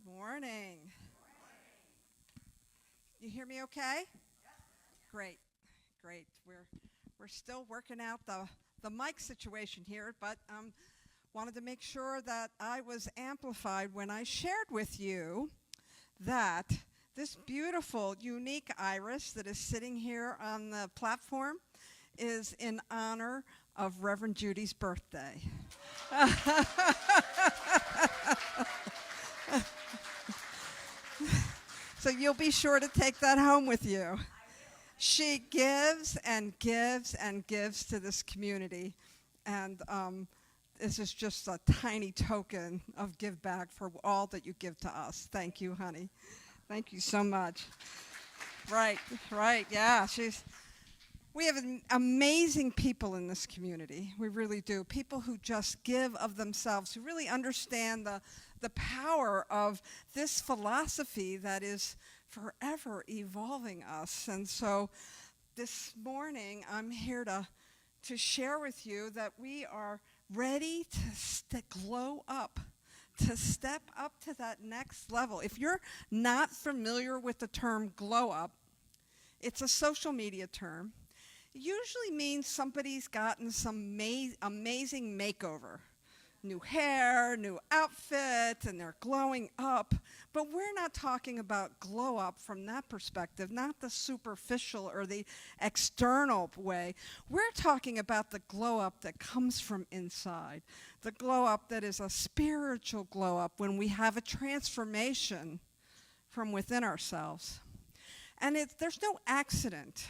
Good morning. You hear me okay? Great, great. We're still working out the mic situation here, but wanted to make sure that I was amplified when I shared with you that this beautiful, unique iris that is sitting here on the platform is in honor of Reverend Judy's birthday. So you'll be sure to take that home with you. She gives and gives and gives to this community. And this is just a tiny token of give back for all that you give to us. Thank you, honey. Thank you so much. Right, yeah. We have amazing people in this community. We really do. People who just give of themselves, who really understand the power of this philosophy that is forever evolving us. And so this morning, I'm here to share with you that we are ready to glow up, to step up to that next level. If you're not familiar with the term glow up, it's a social media term. It usually means somebody's gotten some amazing makeover. New hair, new outfit, and they're glowing up. But we're not talking about glow up from that perspective, not the superficial or the external way. We're talking about the glow up that comes from inside, the glow up that is a spiritual glow up when we have a transformation from within ourselves. And there's no accident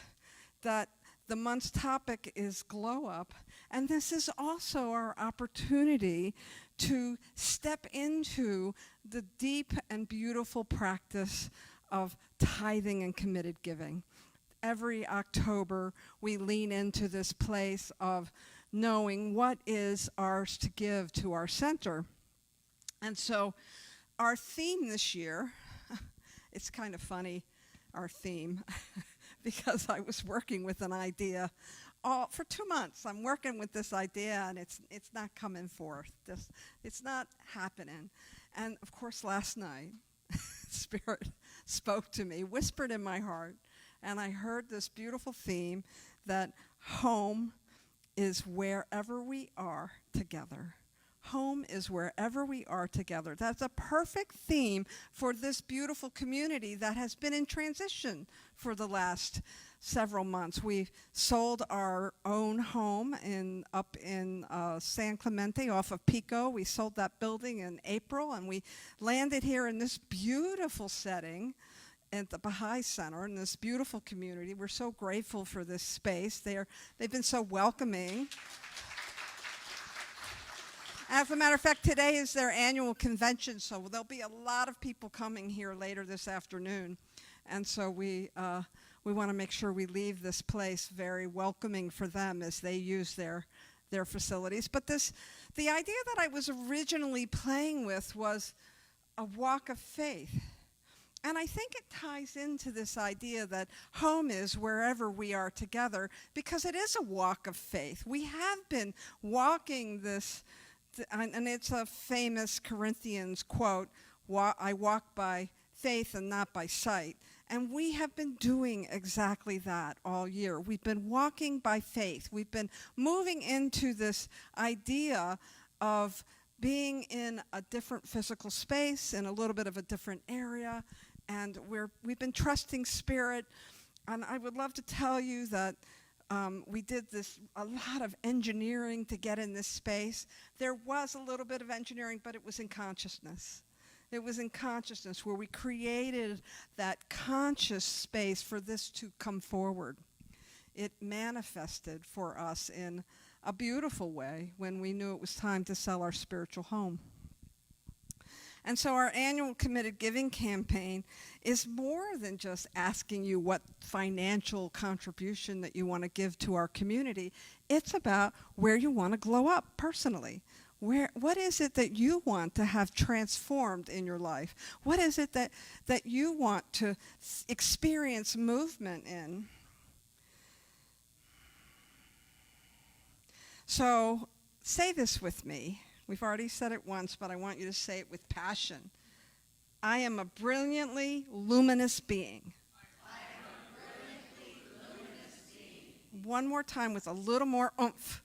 that the month's topic is glow up, and this is also our opportunity to step into the deep and beautiful practice of tithing and committed giving. Every October, we lean into this place of knowing what is ours to give to our center. And so our theme this year, it's kind of funny, our theme, because I was working with an idea for 2 months. I'm working with this idea, and it's not coming forth. It's not happening. And, of course, last night, Spirit spoke to me, whispered in my heart, and I heard this beautiful theme that home is wherever we are together. Home is wherever we are together. That's a perfect theme for this beautiful community that has been in transition for the last several months. We sold our own home up in San Clemente off of Pico. We sold that building in April, and we landed here in this beautiful setting at the Baha'i Center in this beautiful community. We're so grateful for this space. They've been so welcoming. As a matter of fact, today is their annual convention, so there'll be a lot of people coming here later this afternoon. And so we want to make sure we leave this place very welcoming for them as they use their facilities. But the idea that I was originally playing with was a walk of faith. And I think it ties into this idea that home is wherever we are together, because it is a walk of faith. We have been walking this, and it's a famous Corinthians quote, I walk by faith and not by sight. And we have been doing exactly that all year. We've been walking by faith. We've been moving into this idea of being in a different physical space, in a little bit of a different area, and we've been trusting Spirit. And I would love to tell you that we did a lot of engineering to get in this space. There was a little bit of engineering, but it was in consciousness. It was in consciousness where we created that conscious space for this to come forward. It manifested for us in a beautiful way when we knew it was time to sell our spiritual home. And so our annual committed giving campaign is more than just asking you what financial contribution that you want to give to our community. It's about where you want to glow up personally. What is it that you want to have transformed in your life? What is it that you want to experience movement in? So say this with me. We've already said it once, but I want you to say it with passion. I am a brilliantly luminous being. One more time with a little more oomph.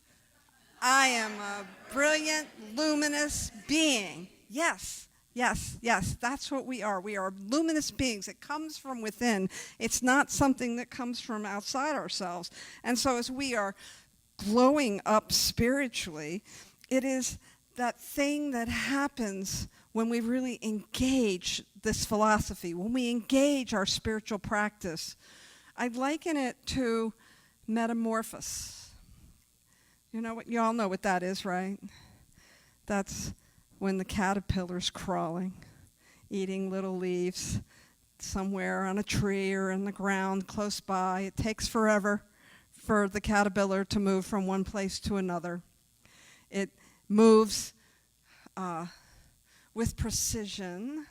I am a brilliant, luminous being. Yes, yes, yes, that's what we are. We are luminous beings. It comes from within. It's not something that comes from outside ourselves. And so as we are glowing up spiritually, it is that thing that happens when we really engage this philosophy, when we engage our spiritual practice. I liken it to metamorphosis. You all know what that is, right? That's when the caterpillar's crawling, eating little leaves somewhere on a tree or in the ground close by. It takes forever for the caterpillar to move from one place to another. It moves with precision,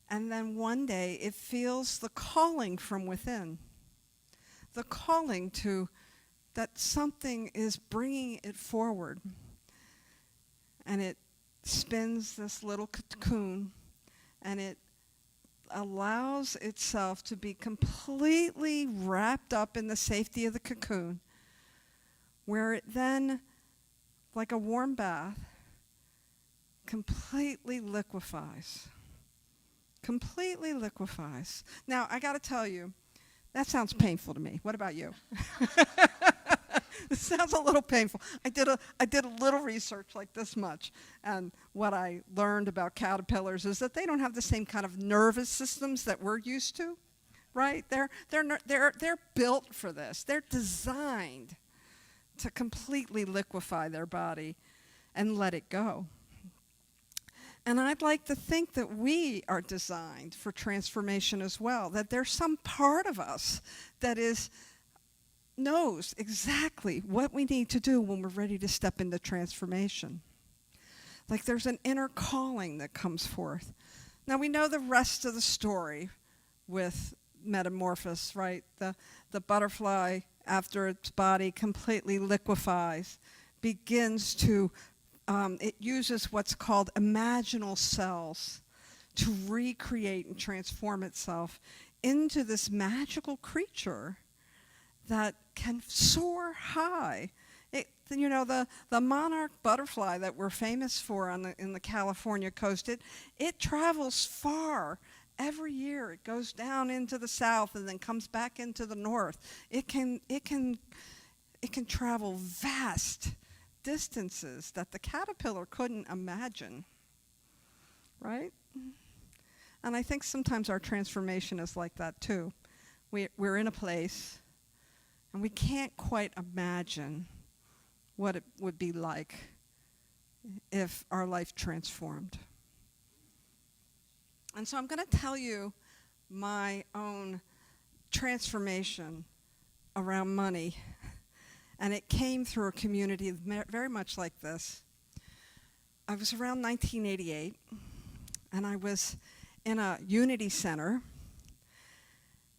and then one day it feels the calling from within, the calling to that something is bringing it forward. And it spins this little cocoon, and it allows itself to be completely wrapped up in the safety of the cocoon, where it then, like a warm bath, completely liquefies. Completely liquefies. Now, I got to tell you, that sounds painful to me. What about you? It sounds a little painful. I did a little research like this much, and what I learned about caterpillars is that they don't have the same kind of nervous systems that we're used to, right? They're built for this. They're designed to completely liquefy their body and let it go. And I'd like to think that we are designed for transformation as well, that there's some part of us that knows exactly what we need to do when we're ready to step into transformation. Like there's an inner calling that comes forth. Now we know the rest of the story with metamorphosis, right? The butterfly, after its body completely liquefies, begins to it uses what's called imaginal cells to recreate and transform itself into this magical creature that can soar high. The monarch butterfly that we're famous for in the California coast, it travels far. Every year it goes down into the south and then comes back into the north. It can travel vast distances that the caterpillar couldn't imagine, right? And I think sometimes our transformation is like that too. We're in a place and we can't quite imagine what it would be like if our life transformed. And so I'm going to tell you my own transformation around money. And it came through a community very much like this. I was around 1988, and I was in a Unity Center,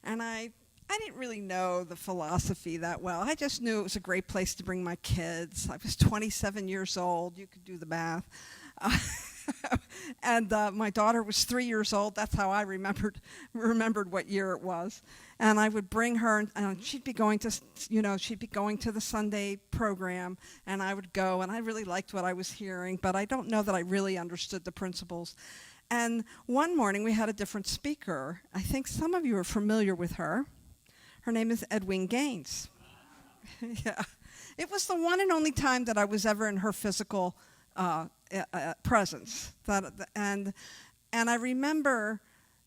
and I didn't really know the philosophy that well. I just knew it was a great place to bring my kids. I was 27 years old. You could do the math. And my daughter was 3 years old. That's how I remembered what year it was. And I would bring her, and she'd be going to the Sunday program, and I would go, and I really liked what I was hearing, but I don't know that I really understood the principles. And one morning we had a different speaker. I think some of you are familiar with her. Her name is Edwin Gaines. Yeah, it was the one and only time that I was ever in her physical presence. And I remember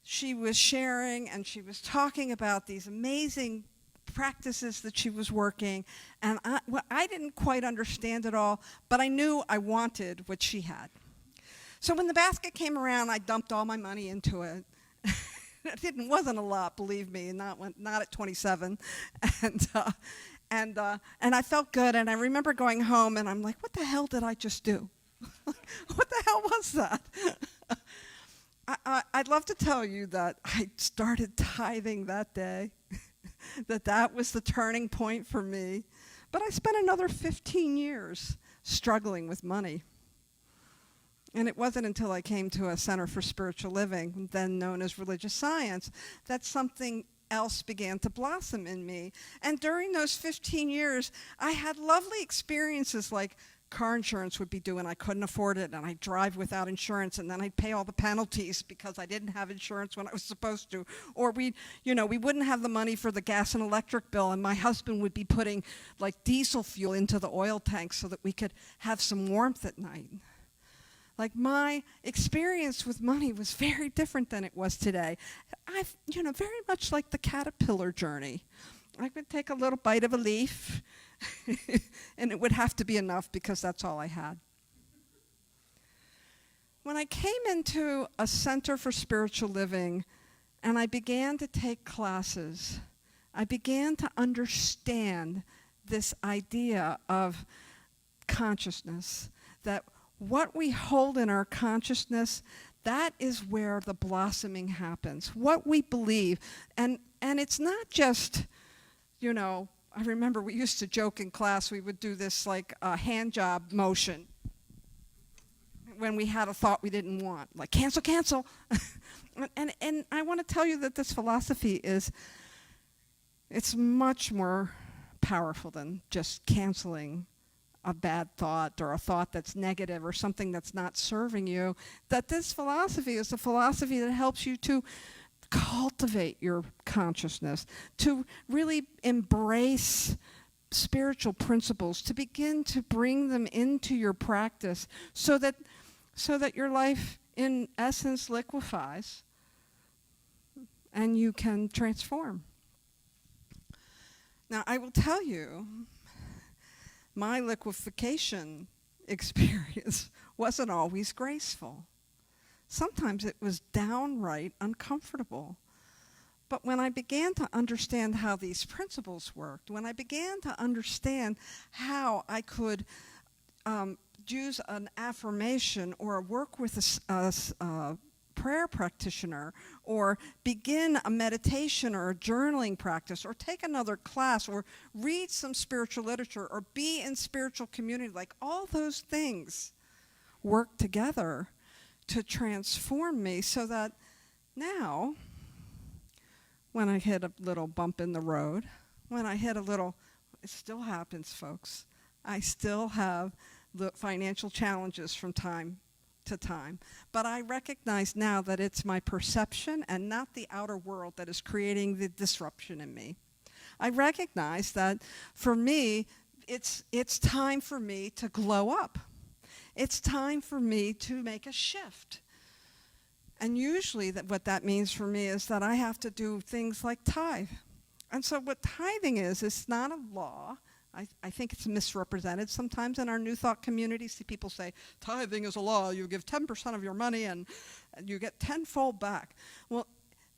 she was sharing and she was talking about these amazing practices that she was working, and I didn't quite understand it all, but I knew I wanted what she had. So when the basket came around, I dumped all my money into it. It wasn't a lot, believe me, not at 27, and I felt good. And I remember going home, and I'm like, "What the hell did I just do? What the hell was that?" I'd love to tell you that I started tithing that day, that was the turning point for me. But I spent another 15 years struggling with money. And it wasn't until I came to a Center for Spiritual Living, then known as Religious Science, that something else began to blossom in me. And during those 15 years, I had lovely experiences like car insurance would be due and I couldn't afford it, and I'd drive without insurance, and then I'd pay all the penalties because I didn't have insurance when I was supposed to. Or we wouldn't have the money for the gas and electric bill, and my husband would be putting like diesel fuel into the oil tank so that we could have some warmth at night. Like, my experience with money was very different than it was today. Very much like the caterpillar journey. I would take a little bite of a leaf, and it would have to be enough because that's all I had. When I came into a Center for Spiritual Living and I began to take classes, I began to understand this idea of consciousness, that what we hold in our consciousness, that is where the blossoming happens. What we believe. And it's not just, I remember we used to joke in class, we would do this like hand job motion when we had a thought we didn't want, like cancel. and I want to tell you that this philosophy it's much more powerful than just canceling a bad thought or a thought that's negative or something that's not serving you. That this philosophy is a philosophy that helps you to cultivate your consciousness, to really embrace spiritual principles, to begin to bring them into your practice so that your life in essence liquefies and you can transform. Now, I will tell you, my liquefaction experience wasn't always graceful. Sometimes it was downright uncomfortable. But when I began to understand how these principles worked, when I began to understand how I could use an affirmation or work with a prayer practitioner, or begin a meditation or a journaling practice, or take another class, or read some spiritual literature, or be in spiritual community, like all those things work together to transform me, so that now, when I hit a little bump in the road, it still happens, folks. I still have the financial challenges from time to time. But I recognize now that it's my perception and not the outer world that is creating the disruption in me. I recognize that for me, it's time for me to glow up. It's time for me to make a shift. And usually what that means for me is that I have to do things like tithe. And so what tithing is, it's not a law. I think it's misrepresented sometimes in our New Thought community. See people say, tithing is a law. You give 10% of your money and you get tenfold back. Well,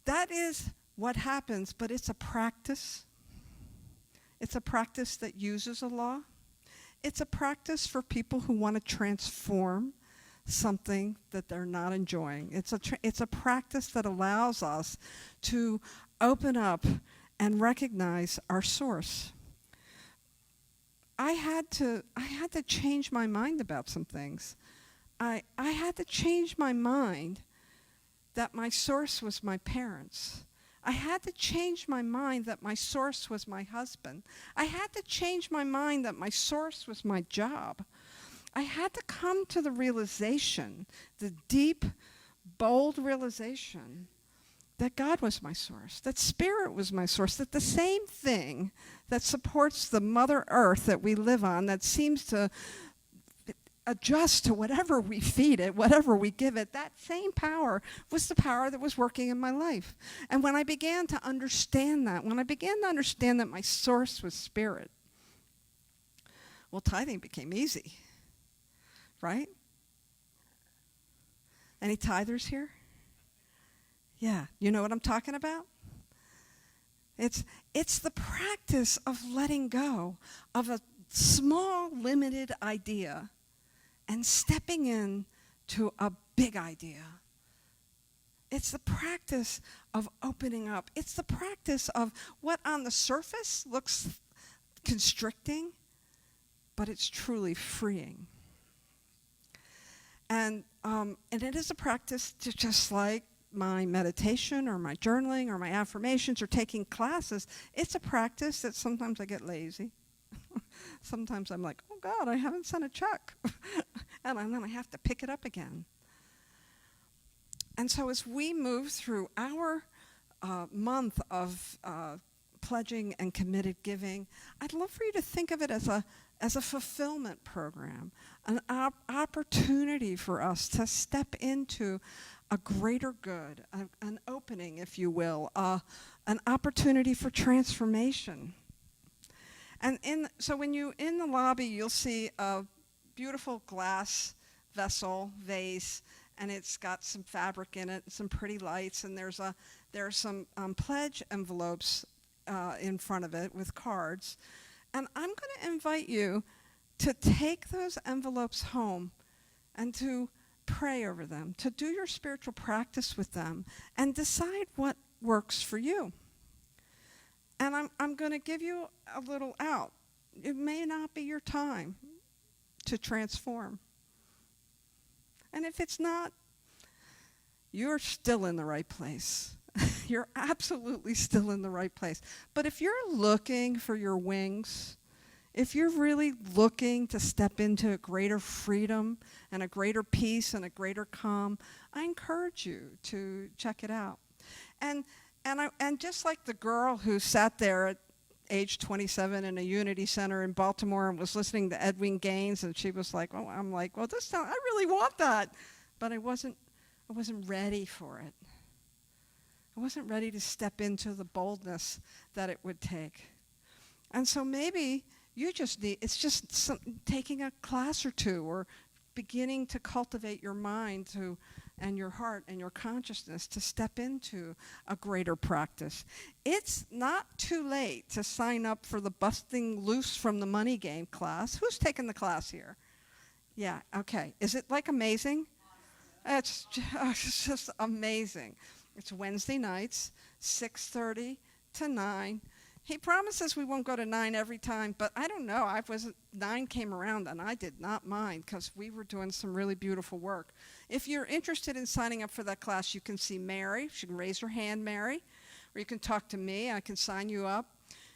that is what happens, but it's a practice. It's a practice that uses a law. It's a practice for people who want to transform something that they're not enjoying. It's a practice that allows us to open up and recognize our source. I had to change my mind about some things. I had to change my mind that my source was my parents. I had to change my mind that my source was my husband. I had to change my mind that my source was my job. I had to come to the realization, the deep, bold realization, that God was my source, that Spirit was my source, that the same thing that supports the Mother Earth that we live on, that seems to adjust to whatever we feed it, whatever we give it, that same power was the power that was working in my life. And when I began to understand that, that my source was Spirit, well, tithing became easy, right? Any tithers here? Yeah, you know what I'm talking about? It's the practice of letting go of a small, limited idea and stepping in to a big idea. It's the practice of opening up. It's the practice of what on the surface looks constricting, but it's truly freeing. And and it is a practice to just like my meditation or my journaling or my affirmations or taking classes. It's a practice that sometimes I get lazy. Sometimes I'm like, oh God, I haven't sent a check. And then I have to pick it up again. And so as we move through our month of pledging and committed giving, I'd love for you to think of it as a fulfillment program, an opportunity for us to step into a greater good, an opening, if you will, an opportunity for transformation. And so when you in the lobby, you'll see a beautiful glass vase, and it's got some fabric in it, some pretty lights, and there are some pledge envelopes in front of it with cards. And I'm going to invite you to take those envelopes home and to pray over them, to do your spiritual practice with them, and decide what works for you. And I'm going to give you a little out. It may not be your time to transform. And if it's not, you're still in the right place. You're absolutely still in the right place. But if you're looking for your wings, if you're really looking to step into a greater freedom and a greater peace and a greater calm, I encourage you to check it out. And just like the girl who sat there at age 27 in a Unity Center in Baltimore and was listening to Edwin Gaines, and she was like, "Oh, I'm like, well, I really want that," but I wasn't ready for it. I wasn't ready to step into the boldness that it would take. And so maybe you just need, it's just taking a class or two, or beginning to cultivate your mind and your heart and your consciousness to step into a greater practice. It's not too late to sign up for the Busting Loose from the Money Game class. Who's taken the class here? Yeah, okay. Is it like amazing? It's just amazing. It's Wednesday nights, 6:30 to 9. He promises we won't go to 9 every time, but I don't know. 9 came around and I did not mind because we were doing some really beautiful work. If you're interested in signing up for that class, you can see Mary. She can raise her hand, Mary, or you can talk to me. I can sign you up.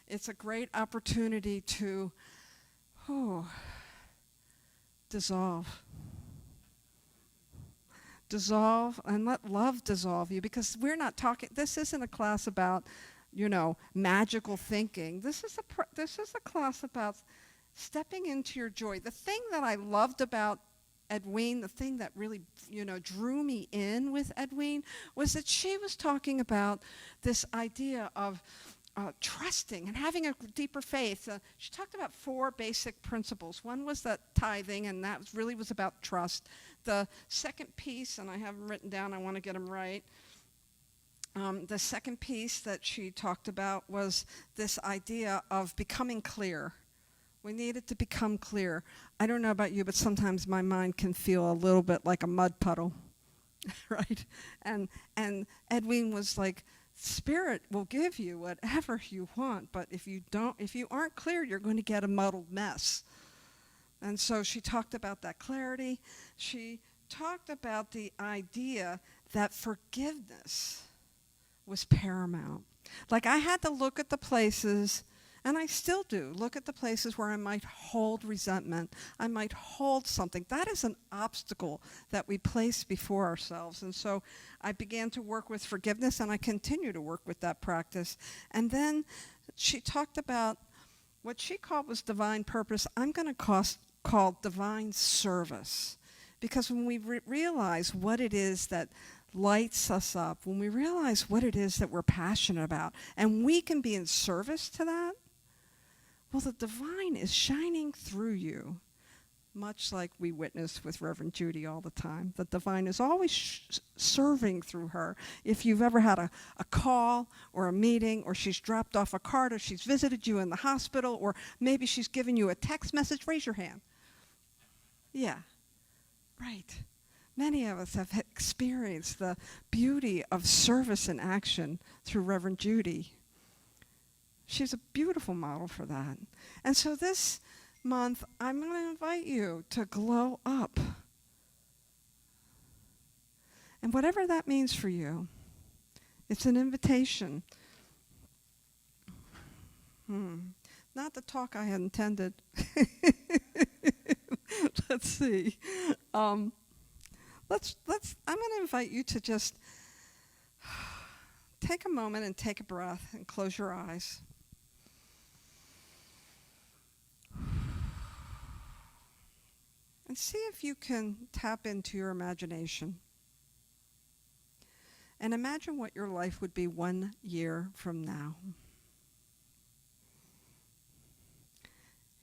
It's a great opportunity to dissolve. Dissolve and let love dissolve you, because we're not talking, this isn't a class about, magical thinking. This is a class about stepping into your joy. The thing that I loved about Edwene, the thing that really, drew me in with Edwene, was that she was talking about this idea of trusting and having a deeper faith. She talked about 4 basic principles. One was that tithing, and that really was about trust. The second piece, and I have them written down, I want to get them right. The second piece that she talked about was this idea of becoming clear. We needed to become clear. I don't know about you, but sometimes my mind can feel a little bit like a mud puddle, right? And Edwene was like, Spirit will give you whatever you want, but if you aren't clear, you're going to get a muddled mess. And so she talked about that clarity. She talked about the idea that forgiveness was paramount. Like, I had to look at the places, and I still do, look at the places where I might hold resentment. I might hold something. That is an obstacle that we place before ourselves. And so I began to work with forgiveness, and I continue to work with that practice. And then she talked about what she called was divine purpose. I'm going to call divine service. Because when we realize what it is that lights us up, when we realize what it is that we're passionate about, and we can be in service to that, well, the divine is shining through you, much like we witness with Reverend Judy all the time. The divine is always serving through her. If you've ever had a call or a meeting, or she's dropped off a card, or she's visited you in the hospital, or maybe she's given you a text message, raise your hand. Yeah, right. Many of us have experienced the beauty of service in action through Reverend Judy. She's a beautiful model for that. And so this month, I'm going to invite you to glow up. And whatever that means for you, it's an invitation. Not the talk I had intended. Let's see. I'm going to invite you to just take a moment and take a breath and close your eyes. And see if you can tap into your imagination. And imagine what your life would be 1 year from now.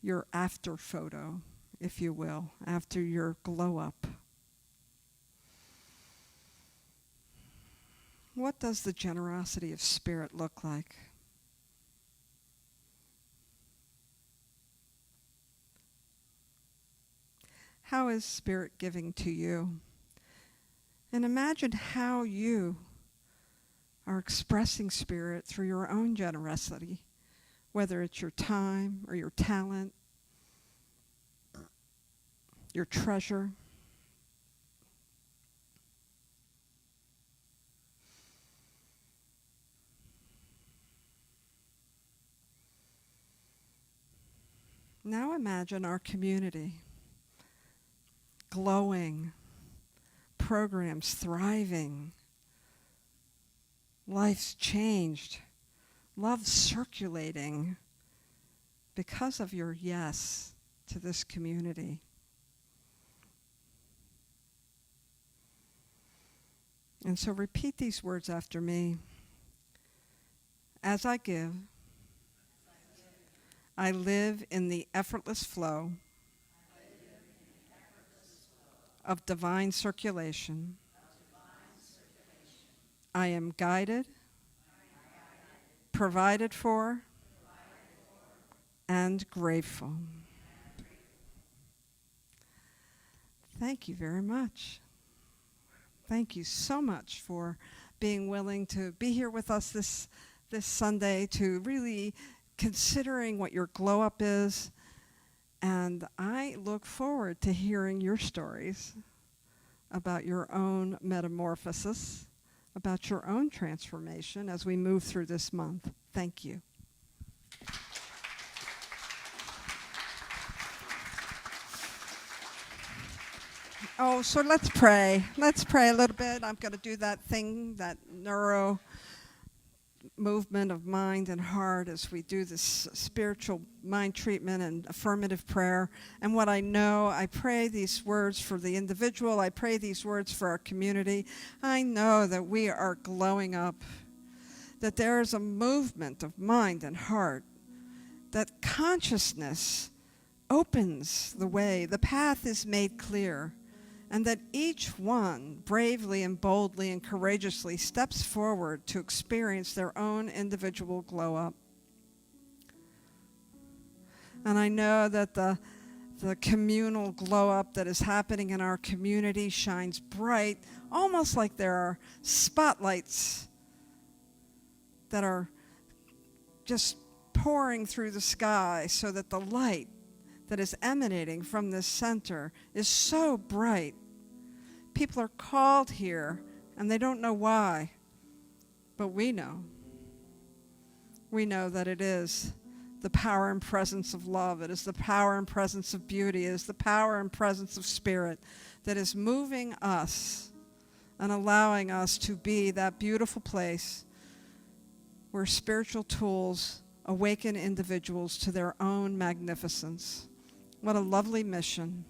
Your after photo, if you will, after your glow up. What does the generosity of spirit look like? How is spirit giving to you? And imagine how you are expressing spirit through your own generosity, whether it's your time or your talent, your treasure. Now imagine our community glowing, programs thriving, life's changed, love circulating because of your yes to this community. And so repeat these words after me. As I give, I live in the effortless flow of divine circulation. I am guided, provided for, and grateful. Thank you very much. Thank you so much for being willing to be here with us this Sunday, to really considering what your glow up is. And I look forward to hearing your stories about your own metamorphosis, about your own transformation as we move through this month. Thank you. Oh, so let's pray. Let's pray a little bit. I'm going to do that thing, that neuro movement of mind and heart as we do this spiritual mind treatment and affirmative prayer. And what I know, I pray these words for the individual. I pray these words for our community. I know that we are glowing up, that there is a movement of mind and heart, that consciousness opens the way, the path is made clear, and that each one bravely and boldly and courageously steps forward to experience their own individual glow up. And I know that the communal glow up that is happening in our community shines bright, almost like there are spotlights that are just pouring through the sky, so that the light that is emanating from this center is so bright. People are called here, and they don't know why, but we know. We know that it is the power and presence of love. It is the power and presence of beauty. It is the power and presence of spirit that is moving us and allowing us to be that beautiful place where spiritual tools awaken individuals to their own magnificence. What a lovely mission.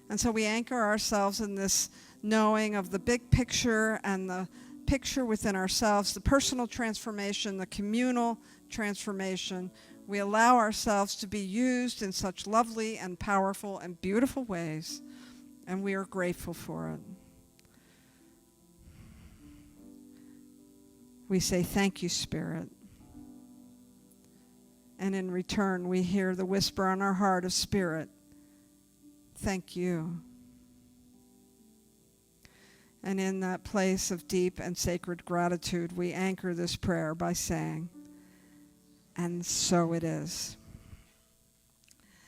And so we anchor ourselves in this knowing of the big picture and the picture within ourselves, the personal transformation, the communal transformation. We allow ourselves to be used in such lovely and powerful and beautiful ways, and we are grateful for it. We say, thank you, Spirit. And in return, we hear the whisper on our heart of Spirit, thank you. And in that place of deep and sacred gratitude, we anchor this prayer by saying, and so it is.